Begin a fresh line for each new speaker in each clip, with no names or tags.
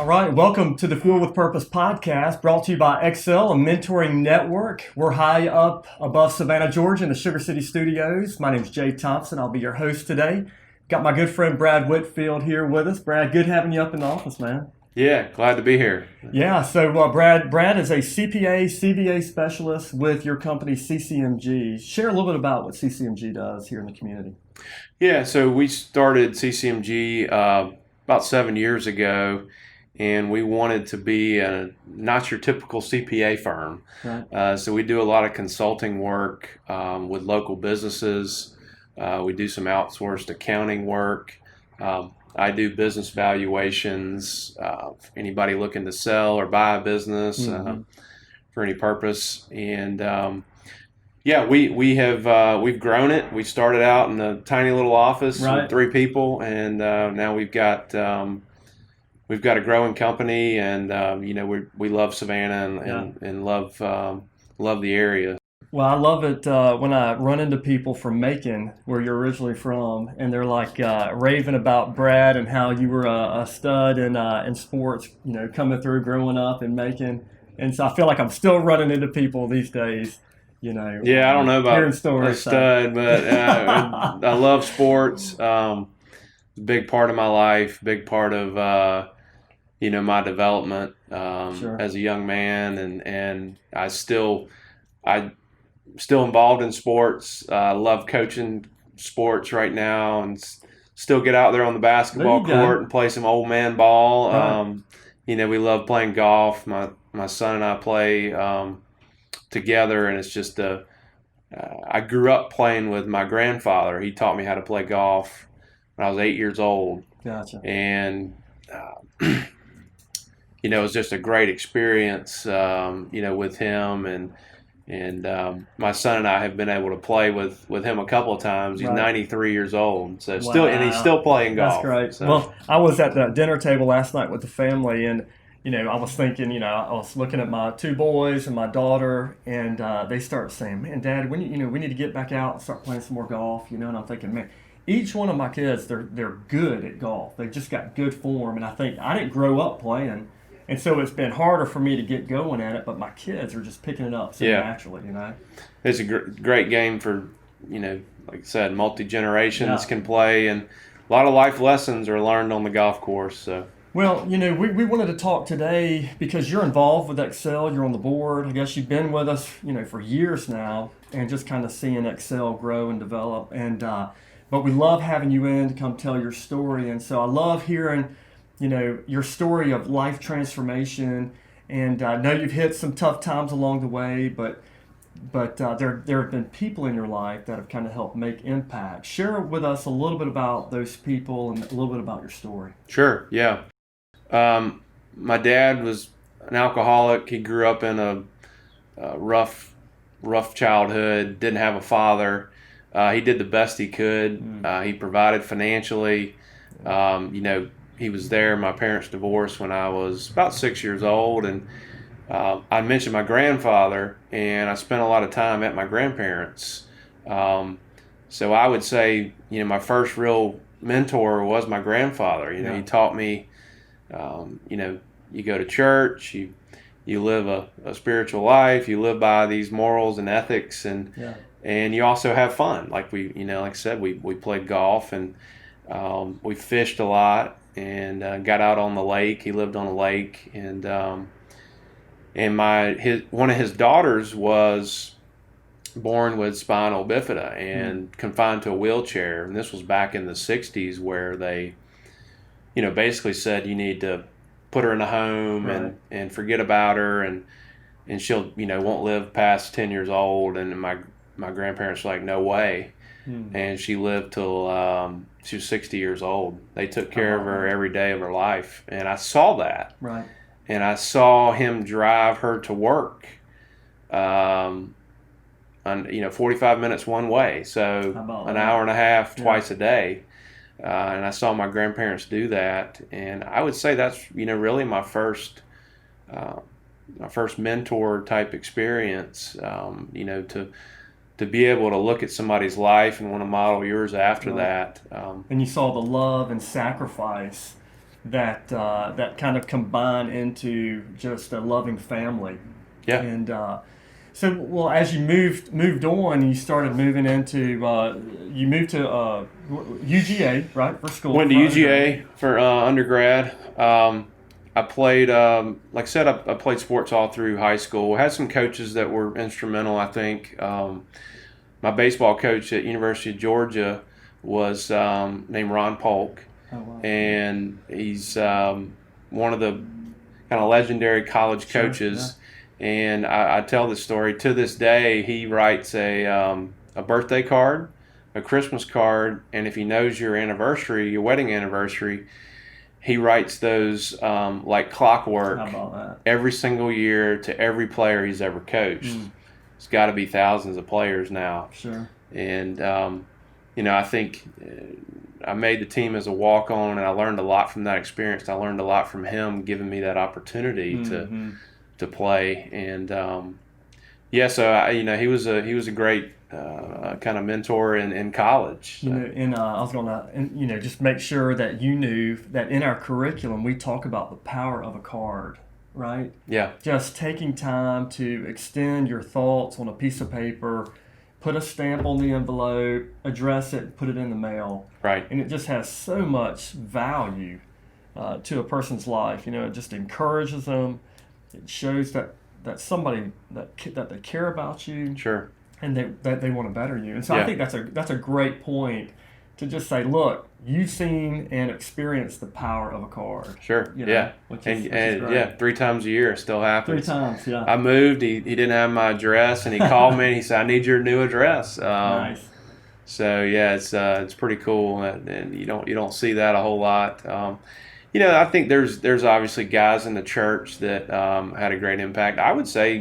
All right, welcome to the Fuel with Purpose podcast, brought to you by Xcel, a mentoring network. We're high up above Savannah, Georgia in the Sugar City studios. My name is Jay Thompson. I'll be your host today. Got my good friend Brad Whitfield here with us. Brad, good having you up in the office, man.
Yeah, glad to be here.
Yeah, so Brad is a CPA, CVA specialist with your company CCMG. Share a little bit about what CCMG does here in the community.
Yeah, so we started CCMG about 7 years ago, and we wanted to be not your typical CPA firm.
Right.
So we do a lot of consulting work with local businesses. We do some outsourced accounting work. I do business valuations. Anybody looking to sell or buy a business for any purpose, and yeah, we've grown it. We started out in a tiny little office with 3 people, and now we've got a growing company, and we love Savannah and love the area.
Well, I love it when I run into people from Macon, where you're originally from, and they're like raving about Brad and how you were a stud in sports, coming through, growing up in Macon. And so I feel like I'm still running into people these days,
Yeah, I don't know about
hearing stories,
a stud, but I love sports. A big part of my life, big part of my development
Sure.
as a young man, and I'm still involved in sports. I love coaching sports right now, and still get out there on the basketball court and play some old man ball.
Right.
We love playing golf. My son and I play together, and it's just I grew up playing with my grandfather. He taught me how to play golf when I was 8 years old.
Gotcha.
And it was just a great experience, with him, and my son and I have been able to play with him a couple of times. He's 93 years old, so he's still playing golf.
That's great.
So.
Well, I was at the dinner table last night with the family, and I was thinking, I was looking at my 2 boys and my daughter, and they start saying, "Man, Dad, we need to get back out and start playing some more golf." And I'm thinking, man, each one of my kids, they're good at golf. They've just got good form, and I think I didn't grow up playing. And so it's been harder for me to get going at it, but my kids are just picking it up so naturally,
It's a great game for, like I said, multi-generations can play, and a lot of life lessons are learned on the golf course. So.
Well, we wanted to talk today because you're involved with Xcel, you're on the board. I guess you've been with us, for years now, and just kind of seeing Xcel grow and develop. And but we love having you in to come tell your story. And so I love hearing your story of life transformation, and I know you've hit some tough times along the way, but there have been people in your life that have kind of helped make impact. Share with us a little bit about those people and a little bit about your story.
Sure, yeah. My dad was an alcoholic. He grew up in a rough childhood, didn't have a father. He did the best he could. He provided financially. He was there. My parents divorced when I was about 6 years old, and I mentioned my grandfather, and I spent a lot of time at my grandparents. So I would say, my first real mentor was my grandfather. He taught me, you go to church, you live a spiritual life, you live by these morals and ethics, and you also have fun. Like like I said, we played golf, and we fished a lot, and got out on the lake. He lived on a lake, and one of his daughters was born with spinal bifida and confined to a wheelchair. And this was back in the 60s, where they, basically said you need to put her in a home and forget about her, and she'll won't live past 10 years old. And my grandparents were like, no way. And she lived till she was 60 years old. They took care of her every day of her life, and I saw that.
Right.
And I saw him drive her to work, 45 minutes one way, so an hour and a half twice a day. And I saw my grandparents do that, and I would say that's really my first mentor type experience. To be able to look at somebody's life and want to model yours after that.
And you saw the love and sacrifice that kind of combine into just a loving family.
Yeah.
And so, well, as you moved on, you started moving into you moved to UGA, right, for school.
Went to
for
UGA for undergrad. I played, like I said, I played sports all through high school. Had some coaches that were instrumental, I think. My baseball coach at University of Georgia was named Ron Polk.
Oh, wow.
And he's one of the kind of legendary college coaches. Yeah. And I tell this story to this day. He writes a birthday card, a Christmas card, and if he knows your anniversary, your wedding anniversary, he writes those like clockwork.
How about that?
Every single year to every player he's ever coached. It's got to be thousands of players now.
Sure.
And I think I made the team as a walk-on, and I learned a lot from that experience. I learned a lot from him, giving me that opportunity to play. And so he was a great kind of mentor in college. So.
I was gonna, just make sure that you knew that in our curriculum we talk about the power of a card, right?
Yeah.
Just taking time to extend your thoughts on a piece of paper, put a stamp on the envelope, address it, put it in the mail.
Right.
And it just has so much value to a person's life. It just encourages them. It shows that somebody that they care about you.
Sure.
And that they want to better you. And so I think that's a great point to just say, look, you've seen and experienced the power of a card.
Sure. Which is 3 times a year it still happens.
3 times, yeah.
I moved. He didn't have my address, and he called me and he said, "I need your new address."
Nice.
So it's pretty cool, and you don't see that a whole lot. I think there's obviously guys in the church that had a great impact. I would say,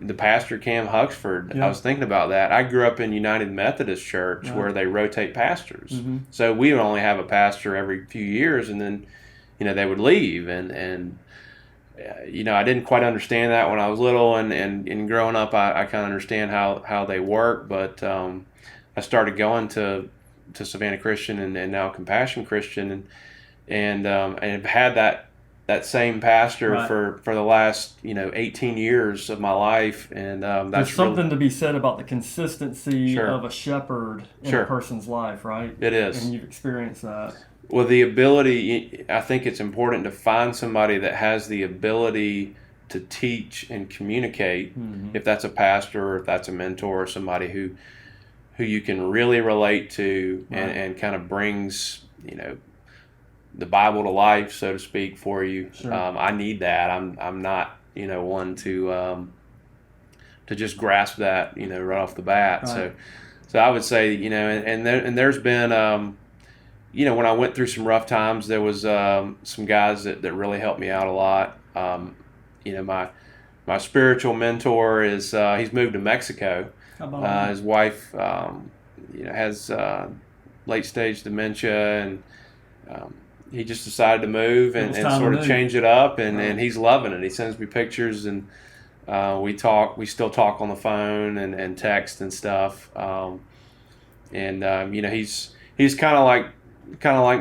the pastor Cam Huxford.
Yeah.
I was thinking about that. I grew up in United Methodist Church where they rotate pastors.
Mm-hmm.
So we would only have a pastor every few years, and then they would leave. And I didn't quite understand that when I was little, and growing up I kind of understand how they work. But I started going to Savannah Christian and now Compassion Christian, and have had that same pastor for the last 18 years of my life, and that's
there's something to be said about the consistency of a shepherd in a person's life, right?
It is,
and you've experienced that.
Well, the ability, I think it's important to find somebody that has the ability to teach and communicate. If that's a pastor or if that's a mentor or somebody who you can really relate to and kind of brings the Bible to life, so to speak, for you.
Sure.
I need that. I'm not one to just grasp that right off the bat.
Right.
So I would say and there's been when I went through some rough times, there was some guys that really helped me out a lot. My spiritual mentor is he's moved to Mexico.
How about
his wife has late stage dementia, and he just decided to move and sort of change it up, and he's loving it. He sends me pictures, and we still talk on the phone and text and stuff. He's kind of like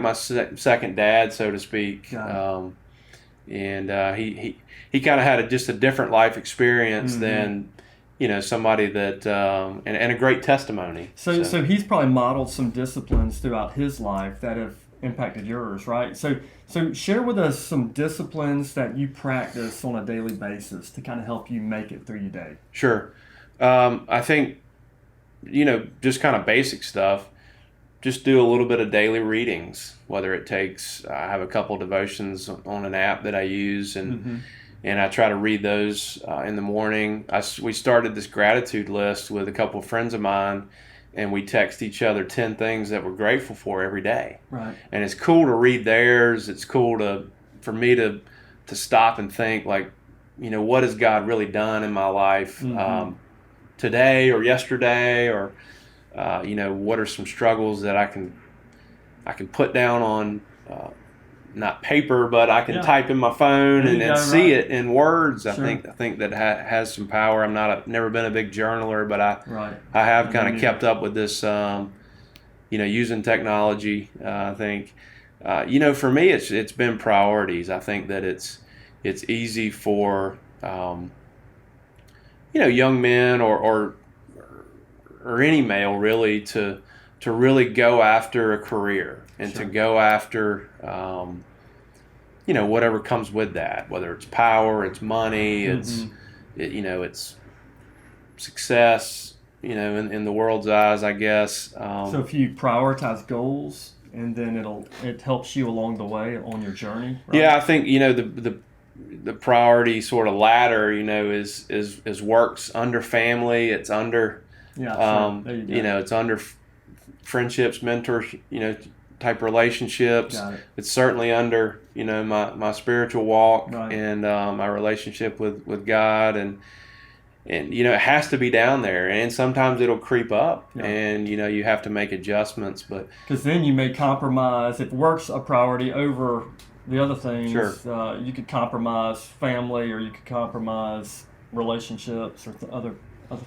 my second dad, so to speak. He kind of had just a different life experience than somebody that and a great testimony.
So he's probably modeled some disciplines throughout his life that have impacted yours, right? So share with us some disciplines that you practice on a daily basis to kind of help you make it through your day.
Sure. I think just kind of basic stuff. Just do a little bit of daily readings, whether it takes I have a couple devotions on an app that I use, and I try to read those in the morning. We started this gratitude list with a couple of friends of mine, and we text each other 10 things that we're grateful for every day.
Right.
And it's cool to read theirs. It's cool for me to stop and think, like, what has God really done in my life today or yesterday, or what are some struggles that I can put down on not paper, but I can type in my phone and see it in words.
Sure.
I think that has some power. I'm never been a big journaler, but I have kind of kept up with this, using technology. I think For me, it's been priorities. I think that it's easy for young men or any male really to really go after a career and
Sure.
to go after whatever comes with that, whether it's power, it's money, it's success, in the world's eyes, I guess.
So if you prioritize goals, and then it helps you along the way on your journey, right?
Yeah, I think the priority sort of ladder, is works under family. It's under
Yeah, sure. There you go.
it's under friendships, mentors, type relationships.
Got it.
It's certainly under my spiritual walk,
Right.
and my relationship with God, and it has to be down there, and sometimes it'll creep up,
Yeah.
and you have to make adjustments, but
Because then you may compromise if work's a priority over the other things.
Sure.
You could compromise family, or you could compromise relationships, or other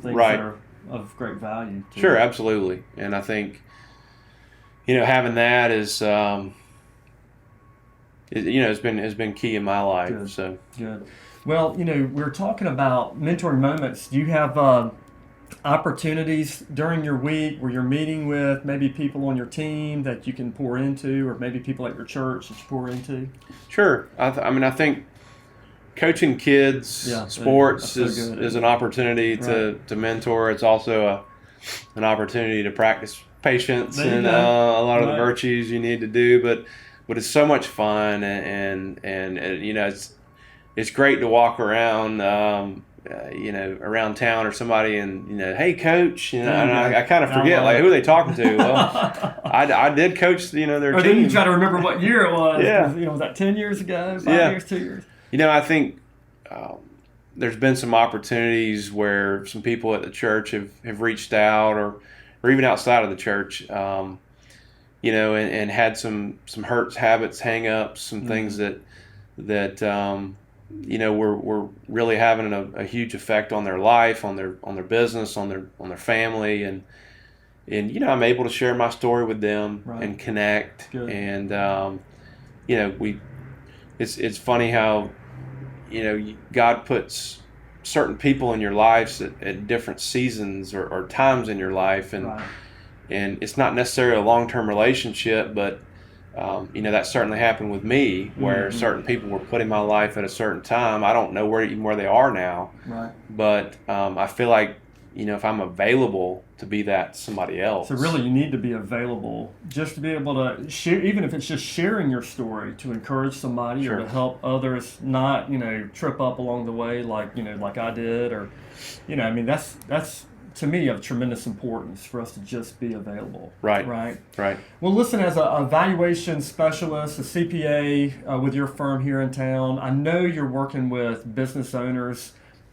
things
Right.
that are of great value. To
sure,
you.
absolutely. And I think having that is has been key in my life.
Good.
So
Good. Well, we're talking about mentoring moments. Do you have opportunities during your week where you're meeting with maybe people on your team that you can pour into, or maybe people at your church that you pour into?
sure, I think coaching kids
Yeah,
sports
that's so good.
is an opportunity
Right.
to mentor. It's also an opportunity to practice patience
There you
and
go.
a lot of the
Right.
virtues you need to do. But it's so much fun, and it's great to walk around around town or somebody, and hey coach,
There you
and
go.
I kind of forget, like, who are they talking to. Well, I did coach their
Or then you
team.
try to remember what year it was.
Yeah.
Was that 10 years ago? 5
Yeah.
years, 2 years?
I think there's been some opportunities where some people at the church have reached out, or even outside of the church, and had some hurts, habits, hang-ups, some things that were really having a huge effect on their life, on their business, on their family, and I'm able to share my story with them.
Right.
And connect.
Good.
And it's funny how God puts certain people in your lives at different seasons or times in your life, and
Right.
and it's not necessarily a long-term relationship, but that certainly happened with me, where certain people were put in my life at a certain time. I don't know where they are now,
Right.
but I feel like if I'm available to be that to somebody else.
So really, you need to be available just to be able to share, even if it's just sharing your story to encourage somebody,
Sure.
or to help others not, trip up along the way, like I did, or, that's to me of tremendous importance for us to just be available.
Right.
Right.
Right.
Well, listen, as a valuation specialist, a CPA with your firm here in town, I know you're working with business owners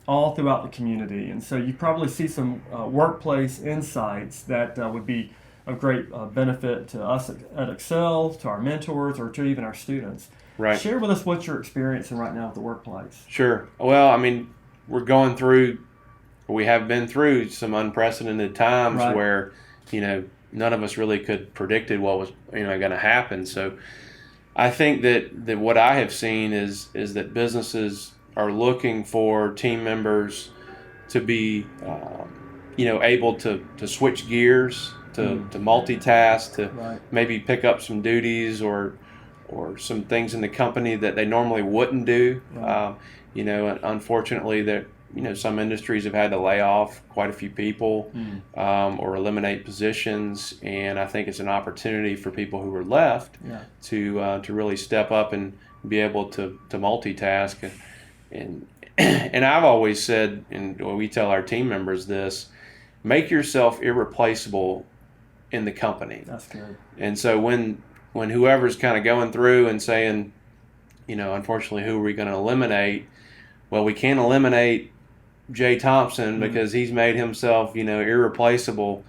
all throughout the community. And so you probably see some workplace insights that would be of great benefit to us at Xcel, to our mentors, or to even our students.
Right.
Share with us what you're experiencing right now at the workplace.
Sure. Well, we have been through some unprecedented times.
Right.
Where, none of us really could predicted what was, going to happen. So I think that what I have seen is that businesses are looking for team members to be, able to switch gears, to multitask, to
Right.
maybe pick up some duties or some things in the company that they normally wouldn't do.
Right.
Unfortunately, that some industries have had to lay off quite a few people, or eliminate positions, and I think it's an opportunity for people who are left
Yeah.
to really step up and be able to multitask. And I've always said, and we tell our team members this: make yourself irreplaceable in the company.
That's good.
And so when whoever's kind of going through and saying, unfortunately, who are we going to eliminate? Well, we can't eliminate Jay Thompson because he's made himself, irreplaceable.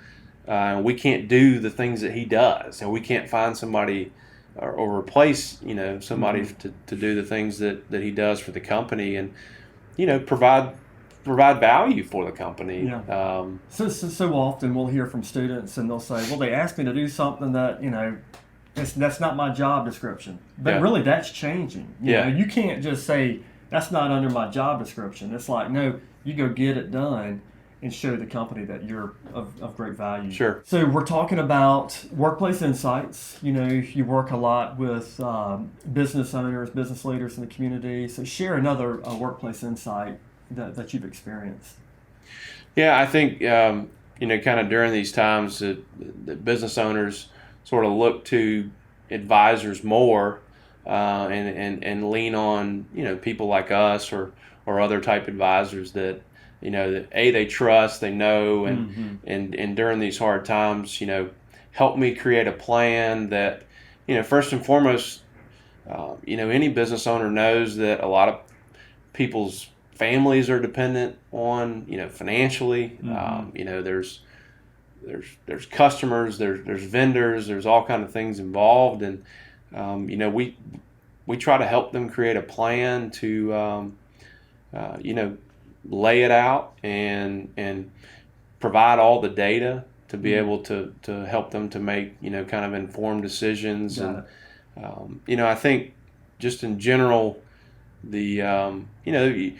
We can't do the things that he does, and we can't find somebody or replace, somebody to do the things that he does for the company, and, provide value for the company.
Yeah. So often we'll hear from students, and they'll say, well, they asked me to do something that, that's not my job description. But
Yeah.
really, that's changing. You
Yeah.
know, you can't just say that's not under my job description. It's like, no, you go get it done and show the company that you're of great value.
Sure.
So we're talking about workplace insights. You know, you work a lot with business owners, business leaders in the community. So share another workplace insight that you've experienced.
Yeah, I think kind of during these times that business owners sort of look to advisors more and lean on people like us or other type advisors that that they trust, they know, and during these hard times, help me create a plan that first and foremost, any business owner knows that a lot of people's families are dependent on financially. There's customers, there's vendors, there's all kind of things involved, and we try to help them create a plan to lay it out and provide all the data to be able to help them to make kind of informed decisions.
Got
And I think just in general, you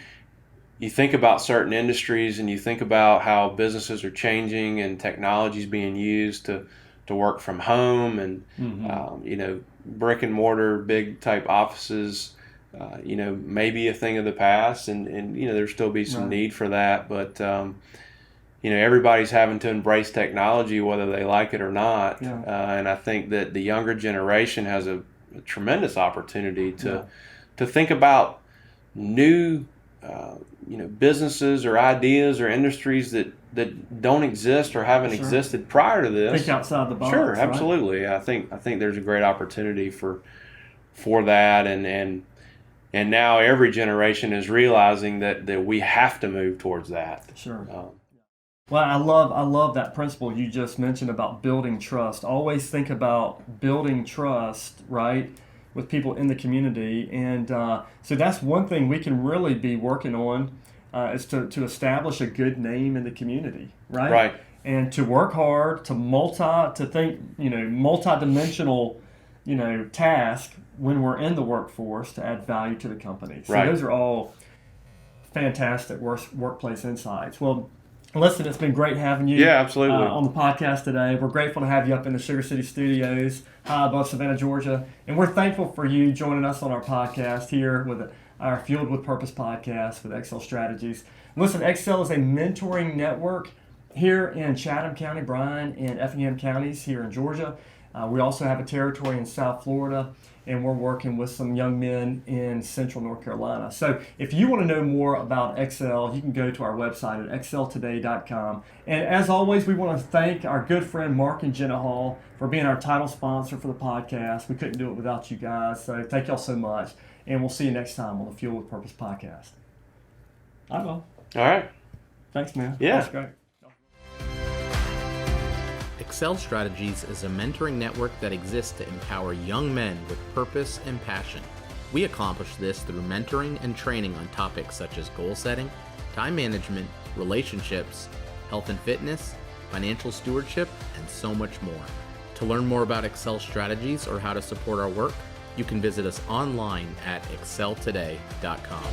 think about certain industries and you think about how businesses are changing and technology is being used to work from home, and brick and mortar big type offices maybe a thing of the past, and there'll still be some need for that, but everybody's having to embrace technology whether they like it or not. And I think that the younger generation has a tremendous opportunity to think about new businesses or ideas or industries that don't exist or haven't existed prior to this.
Think outside the box.
Sure,
right?
absolutely. I think there's a great opportunity for that, and now every generation is realizing that we have to move towards that.
Sure. Well, I love that principle you just mentioned about building trust. Always think about building trust, right, with people in the community, and so that's one thing we can really be working on is to establish a good name in the community, right?
Right.
And to work hard, to think, multi-dimensional, task when we're in the workforce to add value to the company. So
Right.
those are all fantastic workplace insights. Well, listen, it's been great having you
Absolutely.
On the podcast today. We're grateful to have you up in the Sugar City Studios, high above Savannah, Georgia. And we're thankful for you joining us on our podcast here with our Fueled with Purpose podcast with Xcel Strategies. Listen, Xcel is a mentoring network here in Chatham County, Bryan, and Effingham counties here in Georgia. We also have a territory in South Florida, and we're working with some young men in Central North Carolina. So if you want to know more about Xcel, you can go to our website at xceltoday.com. And as always, we want to thank our good friend Mark and Jenna Hall for being our title sponsor for the podcast. We couldn't do it without you guys, so thank y'all so much. And we'll see you next time on the Fuel with Purpose podcast. I will.
All right.
Thanks, man.
Yeah.
That's great.
Xcel Strategies is a mentoring network that exists to empower young men with purpose and passion. We accomplish this through mentoring and training on topics such as goal setting, time management, relationships, health and fitness, financial stewardship, and so much more. To learn more about Xcel Strategies or how to support our work, you can visit us online at xceltoday.com.